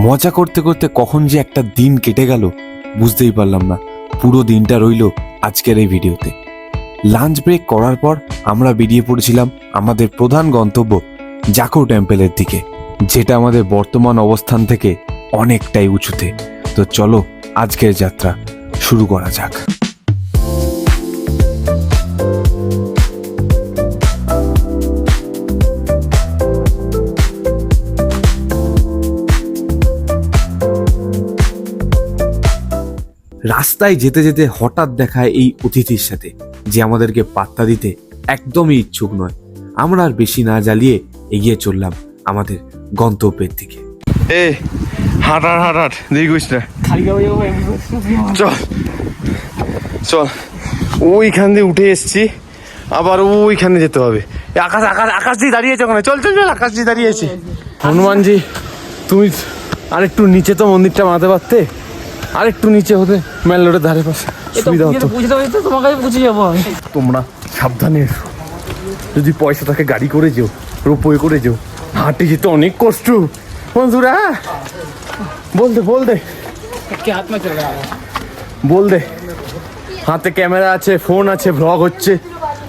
মজা করতে করতে কখন যে একটা দিন কেটে গেল বুঝতেই পারলাম না। পুরো দিনটা রইল আজকের এই ভিডিওতে। লাঞ্চ ব্রেক করার পর আমরা বেরিয়ে পড়েছিলাম আমাদের প্রধান গন্তব্য জাকো টেম্পলের দিকে, যেটা আমাদের বর্তমান অবস্থান থেকে অনেকটাই উঁচুতে। তো চলো আজকের যাত্রা শুরু করা যাক। রাস্তায় যেতে যেতে হঠাৎ দেখায় এই অতিথির সাথে, যে আমাদেরকে পাত্তা দিতে একদমই ইচ্ছুক নয়। আমরা আর বেশি না জ্বালিয়ে এগিয়ে চললাম আমাদের গন্তব্যের দিকে। হাঁট হাঁট হাঁট হাঁট, দেরি করিস না, চল চল। ওইখান দিয়ে উঠে এসছি, আবার ওইখানে যেতে হবে। আকাশ আকাশ আকাশ দিয়ে দাঁড়িয়েছে ওখানে, চল চল চল, আকাশ দিয়ে দাঁড়িয়েছে। হনুমানজি, তুমি আরেকটু নিচে তো মন্দিরটা বানাতে পারতে, আরেকটু নিচে হতে মেন রোডের ধারে পাশে সুবিধা হতো। তোমরা সাবধানে এসো, যদি পয়সা থাকে গাড়ি করে যেও, রোপওয়ে করে যেও, হাঁটে যেতে অনেক কষ্ট বন্ধুরা। বল দে, হাতে ক্যামেরা আছে, ফোন আছে, ভ্লগ হচ্ছে,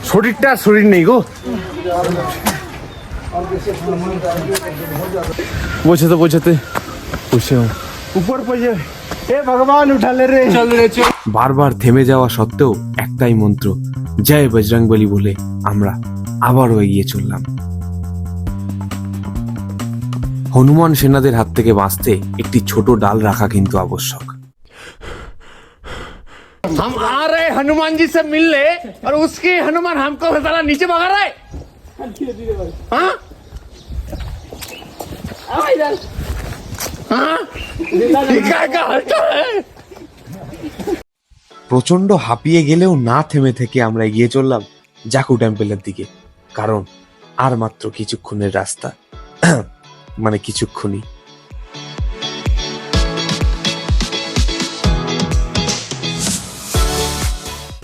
শরীরটা আর শরীর নেই গো। বোঝাতে বোঝাতে বসে উপর পৌঁছে, এ ভগবান উঠালে রে, চল রে চল। বারবার থেমে যাওয়া সত্ত্বেও একটাই মন্ত্র, জয় বজরংবলী বলে আমরা আবারও এগিয়ে চললাম। হনুমান সেনাদের হাত থেকে বাঁচতে একটি ছোট ডাল রাখা কিন্তু আবশ্যক। हम आ रहे हनुमान जी से मिलने और उसके हनुमान हमको साला नीचे भगा रहा है। हाँ? हाँ? क्या हल्का है? প্রচন্ড হাঁপিয়ে গেলেও না থেমে থেকে আমরা এগিয়ে চললাম জাকু টেম্পলের দিকে, কারণ আর মাত্র কিছুক্ষণের রাস্তা, মানে কিছুক্ষণই।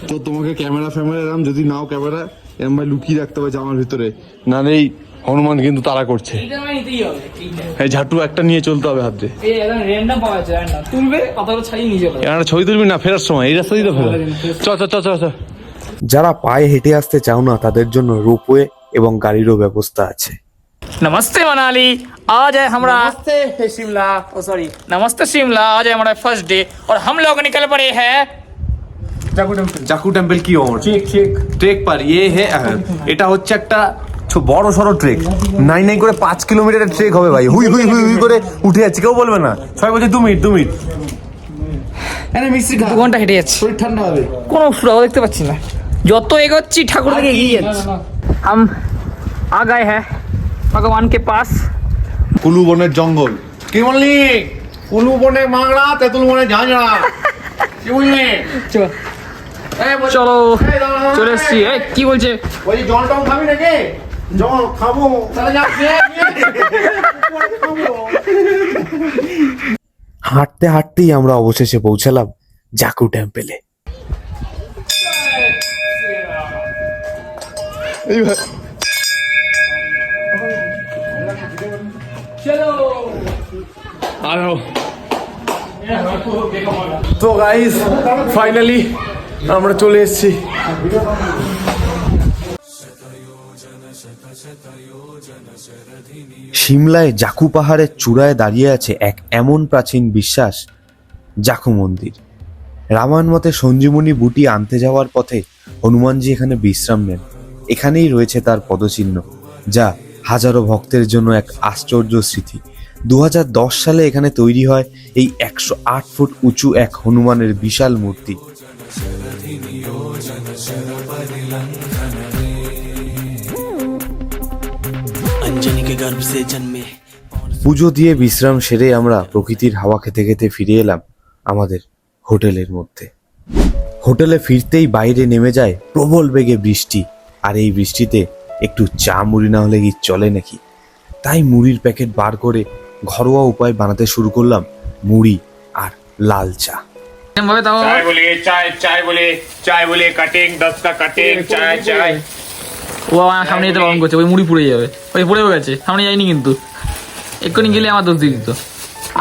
তো তোমাকে ক্যামেরা এরম যদি নাও ক্যামেরা এরম ভাই লুকিয়ে রাখতে হবে জামার ভিতরে, না এই হনুমান কিন্তু তাড়া করছে। এই ঝাঁটু একটা নিয়ে চলতে হবে হাতে। ছবি তুলবি না ফেরার সময়, এই রাস্তা দিয়ে তো ফেরা। চ চ চ চ চ। যারা পায়ে হেঁটে আসতে চাও না তাদের জন্য রোপওয়ে এবং গাড়িরও ব্যবস্থা আছে। नमस्ते मनाली, आज है हमारा शिमला, सॉरी नमस्ते शिमला। आज है हमारा फर्स्ट डे और हम लोग निकल पड़े हैं জাকু টেম্পল কি ওর ট্রেক পার ইয়ে হে, এটা হচ্ছে একটা বড় সড়ো ট্রেক, নাই নাই করে 5 কিলোমিটারের ট্রেক হবে ভাই। হুই হুই হুই হুই করে উঠে যাচ্ছে, কেউ বলবে না। 6 বছর 2 মিনিট 2 মিনিট। দু ঘন্টা হেঁটে যাচ্ছি, শরীর ঠান্ডা হবে। কোনো সুরাও দেখতে পাচ্ছি না, যত এগোচ্ছি ঠাকুর দিকে এগিয়ে যাচ্ছি। हम आ गए हैं भगवान के पास। কুলু বনের জঙ্গল, কি বললি? কুলু বনে মাংড়া, তেতুল বনে ঝাঁঝরা, কি বললি? চলো চলে এসছি। কি বলছে? ওই জল টল খাবি নাকি? জল খাবো, তাহলে যা খেয়ে হাঁটতে হাঁটতেই আমরা অবশেষে পৌঁছালাম জাকু টেম্পলে। তো গাইস ফাইনালি আমরা চলে এসেছি। সিমলায় জাকু পাহাড়ের চূড়ায় দাঁড়িয়ে আছে এক এমন প্রাচীন বিশ্বাস, জাকু মন্দির। রামায়ণ মতে সঞ্জীবনী বুটি আনতে যাওয়ার পথে হনুমানজি এখানে বিশ্রাম নেন। এখানেই রয়েছে তার পদচিহ্ন, যা হাজারো ভক্তের জন্য এক আশ্চর্য স্মৃতি। 2010 সালে এখানে তৈরি হয় এই 108 ফুট উঁচু এক হনুমানের বিশাল মূর্তি। পুজো দিয়ে বিশ্রাম সেরে আমরা প্রকৃতির হাওয়া খেতে খেতে ফিরে এলাম আমাদের হোটেলের মধ্যে। হোটেলে ফিরতেই বাইরে নেমে যায় প্রবল বেগে বৃষ্টি, আর এই বৃষ্টিতে একটু চা মুড়ি না হলে কি চলে নাকি? তাই মুড়ির প্যাকেট বার করে ঘরোয়া উপায় বানাতে শুরু করলাম মুড়ি আর লাল চা। चाय बोलिए, चाय चाय बोलिए, चाय बोलिए, कटिंग 10 का कटिंग, चाय चाय। ও আমার সামনে যেতে বারণ করছে, ওই মুড়ি পুড়ে যাবে, ওই পড়েও গেছে, সামনে যায়নি কিন্তু, এক্ষুনি গেলে আমার দোষ দিয়ে দিত।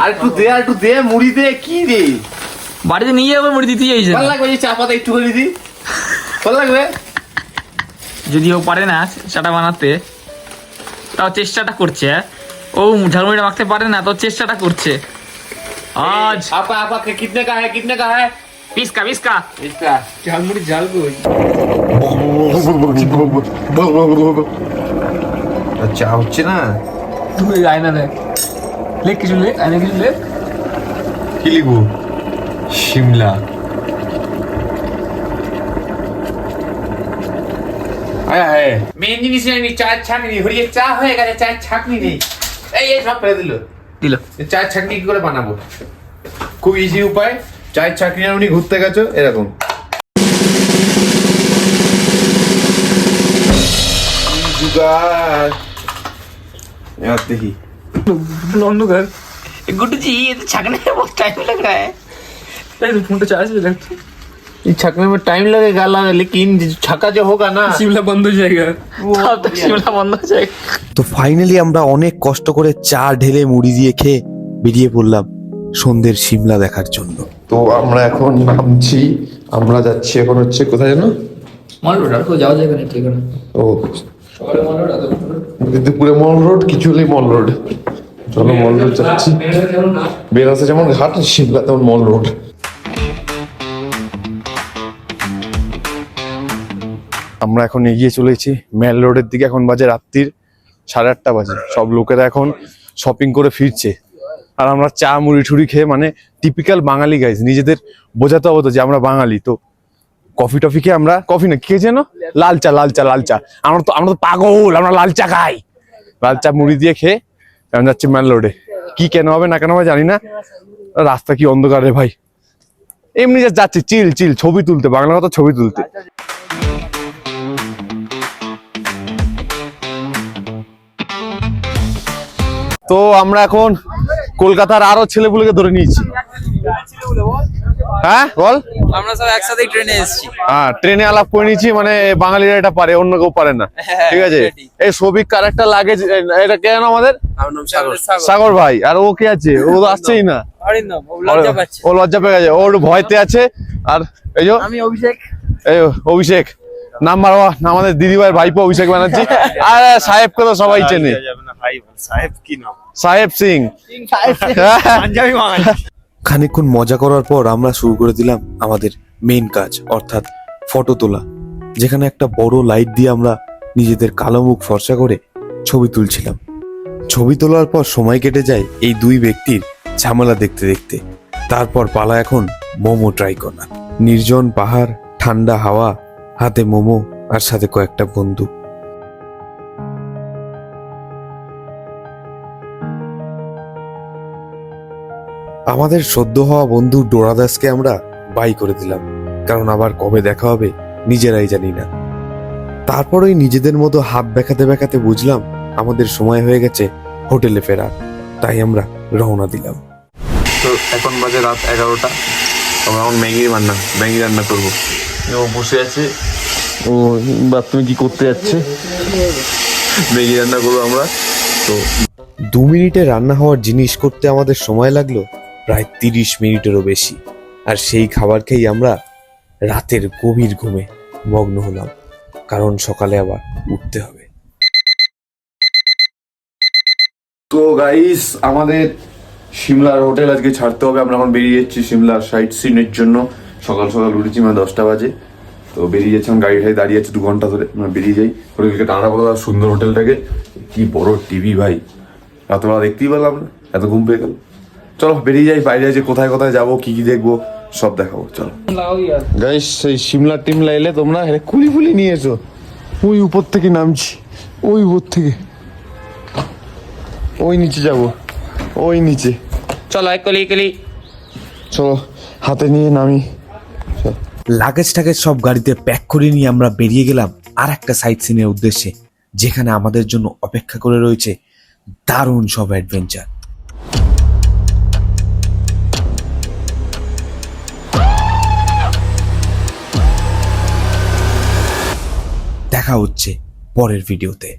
আর একটু দে মুড়ি দে, কি রে বাড়িতে নিয়ে যাবো, মুড়ি দিতে চাইছে ভালো লাগবে, চা পাতা একটু করে দি, ভালো লাগবে। যদি ও পারে না চাটা বানাতে, তাও চেষ্টাটা করছে। ও ঝালমুড়িটা মাখতে পারে না, তো চেষ্টাটা করছে। आज आपका कितने का है 20 का इसका ঝালমুড়ি ঝাল কই। চা হচ্ছে না, তুই আয়না দেখ, লেখ কিছু লেখ, আয়না কিছু লেখ। কি লিখবো? শিমলা। আয়া হে মেন জিনিস নেই, চায়ের ছাঁকনি হরিয়ে চা হয়ে গেছে, চায়ের ছাঁকনি নেই। এই সব ফেলে দিল। চায়ের ছাঁকনি কি করে বানাবো? খুব ইজি উপায়, চায়ের চাকরি উনি ঘুরতে গেছো এরকম। এবার দেখি अंधकार गुड्डू जी, ये तो छकने में बहुत टाइम लग रहा है। फोन तो चार्ज भी लगता है, ये छकने में टाइम लगेगा लेकिन छका जो होगा ना, शिमला बंद हो जाएगा, तब तक शिमला बंद हो जाएगा। তো ফাইনালি আমরা অনেক কষ্ট করে চা ঢেলে মুড়ি দিয়ে খেয়ে বেরিয়ে পড়লাম সন্ধ্যের সিমলা দেখার জন্য। তো আমরা এখন নামছি, আমরা যাচ্ছি এখন হচ্ছে কোথায় জানো? मॉल रोड को जाओ जाएगा नहीं, ठीक है ना? ও सवाल मॉल रोड কিন্তু পুরো মল রোড, কিছু হলেই মল রোড। চলো মল রোড যাচ্ছি। বেরাসে যেমন ঘাট, সিমলা তেমন মল রোড। আমরা এখন এগিয়ে চলেছি মেল রোডের দিকে। এখন বাজে রাত্রির 8:30 বাজে। সব লোকেরা এখন শপিং করে ফিরছে, আর আমরা চা মুড়ি ঠুড়ি খেয়ে, মানে টিপিক্যাল বাঙালি গাইজ, নিজেদের বোঝাতে হবে তো যে আমরা বাঙালি। তো কফি টফি খেয়ে আমরা, কফি না কি যেন, লাল চা। আমরা তো পাগল, আমরা লাল চা খাই। লাল চা মুড়ি দিয়ে খেয়ে এখন যাচ্ছি মেল রোডে। কি কেন হবে না কেন হবে জানি না, রাস্তা কি অন্ধকার রে ভাই। এমনি যাচ্ছি চিল ছবি তুলতে, বাংলা কথা ছবি তুলতে। তো আমরা এখন কলকাতার আরো ছেলেগুলোকে ধরে নিয়েছি। হ্যাঁ বল, আমরা সব একসাথে ট্রেনে এসেছি। হ্যাঁ ট্রেনে আলাপ করে নিয়েছি, মানে বাঙালিরা এটা পারে, অন্য কেউ পারে না, ঠিক আছে। এই সবিক কারেক্টার লাগে, এটা কেন আমাদের সাগর ভাই, আর ও কে আছে? ও তো আসছেই না, ও লজ্জা পেয়ে গেছে, ওর ভয়তে আছে। আর এই যে আমি অভিষেক, এই অভিষেক নাম্বার 1 আমাদের দিদিভাইয়ের ভাইপো অভিষেক ব্যানার্জি। আর সাহেবকে তো সবাই চেনে, সাহেব সিং। খানিকক্ষণ মজা করার পর আমরা শুরু করে দিলাম আমাদের মেইন কাজ, অর্থাৎ ফটো তোলা, যেখানে একটা বড় লাইট দিয়ে আমরা নিজেদের কালো মুখ ফর্সা করে ছবি তুলছিলাম। ছবি তোলার পর সময় কেটে যায় এই দুই ব্যক্তির ঝামেলা দেখতে দেখতে। তারপর পালা এখন মোমো ট্রাই করা। নির্জন পাহাড়, ঠান্ডা হাওয়া, হাতে মোমো আর সাথে কয়েকটা বন্ধু। আমাদের সদ্য হওয়া বন্ধু ডোরাদাসকে আমরা বাই করে দিলাম, কারণ আবার কবে দেখা হবে নিজেরাই জানি না। তারপরেই নিজেদের মতো হাত বেঁকাতে বুঝলাম আমাদের সময় হয়ে গেছে হোটেলে ফেরার, তাই আমরা রওনা দিলাম। তো এখন বাজে রাত 11টা, আমরা এখন ম্যাগি রান্না করবো। ও বসে আছে, ও বাথরুমে কি করতে যাচ্ছে, ম্যাগি রান্না করবো আমরা। তো 2 মিনিটে রান্না হওয়ার জিনিস করতে আমাদের সময় লাগলো প্রায় 30 মিনিটেরও বেশি। আর সেই খাবার খেয়েই আমরা রাতের গভীর ঘুমে মগ্ন হলাম, কারণ সকালে আবার উঠতে হবে। তো গাইস, আমাদের সিমলার হোটেল আজকে ছাড়তে হবে। আমরা এখন বেরিয়ে যাচ্ছি সিমলার সাইট সিনের জন্য। সকাল উঠেছি, মানে 10টা বাজে। তো বেরিয়ে যাচ্ছি, গাড়ি দাঁড়িয়ে আছে 2 ঘন্টা ধরে। আমরা বেরিয়ে যাই হোটেলকে টানা বলো, সুন্দর হোটেলটাকে। কি বড় টিভি ভাই, রাতবেলা দেখতেই পেলাম না, এত ঘুম পেয়ে গেল। চলো বেরিয়ে যাই, বাইরে যে কোথায় যাবো, কি দেখবো সব দেখাবো। চলো গাইস, সেই সিমলা টিমলা এলে তোমরা কুলি নিয়ে এসো। ওই উপর থেকে নামছি, ওই উপর থেকে ওই নিচে যাবো, ওই নিচে। চলো একলি চলো হাতে নিয়ে নামি। লাগেজ টাগেজ সব গাড়িতে প্যাক করে নিয়ে আমরা বেরিয়ে গেলাম আর একটা সাইট সিনের উদ্দেশ্যে, যেখানে আমাদের জন্য অপেক্ষা করে রয়েছে দারুণ সব অ্যাডভেঞ্চার। দেখা হচ্ছে পরের ভিডিওতে।